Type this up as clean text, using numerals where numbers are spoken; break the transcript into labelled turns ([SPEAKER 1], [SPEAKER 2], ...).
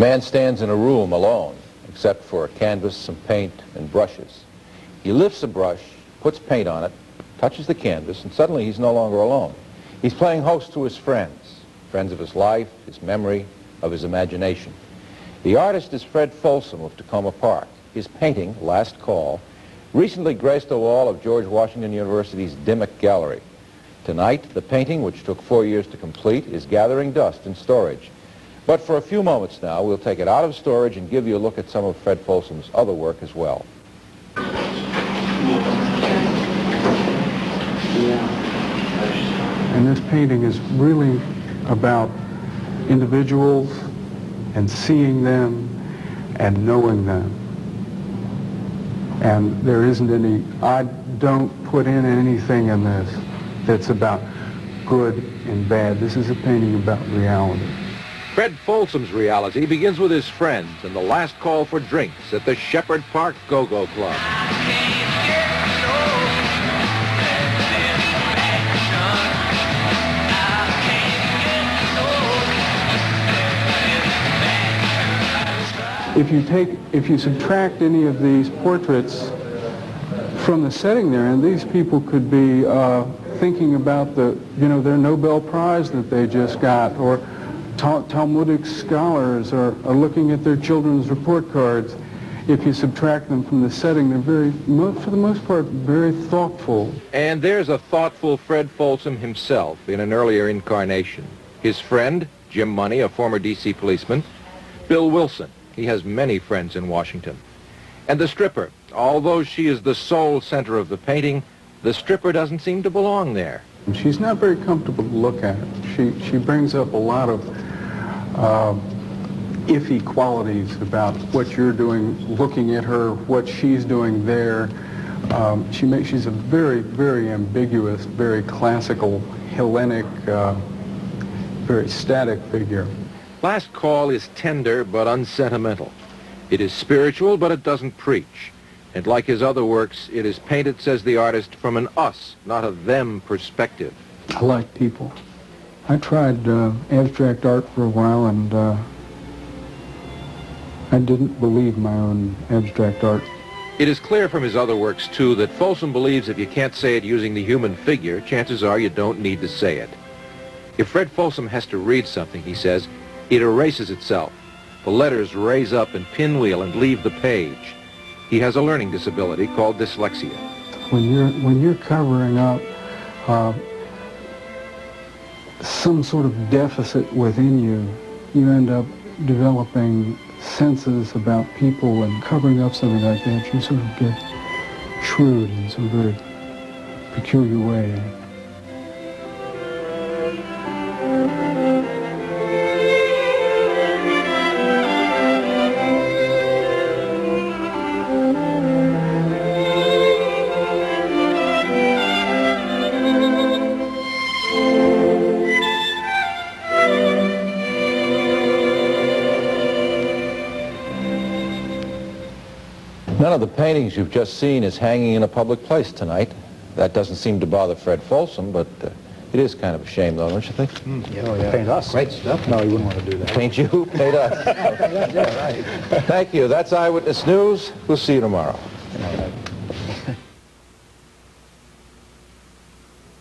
[SPEAKER 1] man stands in a room alone, except for a canvas, some paint, and brushes. He lifts a brush, puts paint on it, touches the canvas, and suddenly he's no longer alone. He's playing host to his friends, friends of his life, his memory, of his imagination. The artist is Fred Folsom of Tacoma Park. His painting, Last Call, recently graced the wall of George Washington University's Dimmock Gallery. Tonight, the painting, which took 4 years to complete, is gathering dust in storage. But for a few moments now, we'll take it out of storage and give you a look at some of Fred Folsom's other work as well.
[SPEAKER 2] And this painting is really about individuals and seeing them and knowing them. And there isn't any, I don't put in anything in this that's about good and bad. This is a painting about reality.
[SPEAKER 1] Fred Folsom's reality begins with his friends and the last call for drinks at the Shepherd Park Go-Go Club.
[SPEAKER 2] If you subtract any of these portraits from the setting there, and these people could be thinking about their Nobel Prize that they just got, or Talmudic scholars are looking at their children's report cards. If you subtract them from the setting, they're for the most part, very thoughtful.
[SPEAKER 1] And there's a thoughtful Fred Folsom himself in an earlier incarnation. His friend, Jim Money, a former D.C. policeman, Bill Wilson. He has many friends in Washington. And the stripper, although she is the sole center of the painting, the stripper doesn't seem to belong there.
[SPEAKER 2] She's not very comfortable to look at. She brings up a lot of iffy qualities about what you're doing, looking at her, what she's doing there. She's a very, very ambiguous, very classical, Hellenic, very static figure.
[SPEAKER 1] Last Call is tender but unsentimental. It is spiritual, but it doesn't preach. And like his other works, it is painted, says the artist, from an us, not a them perspective.
[SPEAKER 2] I like people. I tried abstract art for a while, and I didn't believe my own abstract art.
[SPEAKER 1] It is clear from his other works, too, that Folsom believes if you can't say it using the human figure, chances are you don't need to say it. If Fred Folsom has to read something, he says, it erases itself. The letters raise up and pinwheel and leave the page. He has a learning disability called dyslexia.
[SPEAKER 2] When you're covering up some sort of deficit within you, you end up developing senses about people, and covering up something like that, you sort of get shrewd in some very peculiar way.
[SPEAKER 1] None of the paintings you've just seen is hanging in a public place tonight. That doesn't seem to bother Fred Folsom, but it is kind of a shame, though, don't you think?
[SPEAKER 3] Yeah. Paint us. Great stuff.
[SPEAKER 2] No, you wouldn't want to do that.
[SPEAKER 1] Paint you? Paint us.
[SPEAKER 3] Yeah, right.
[SPEAKER 1] Thank you. That's Eyewitness News. We'll see you tomorrow.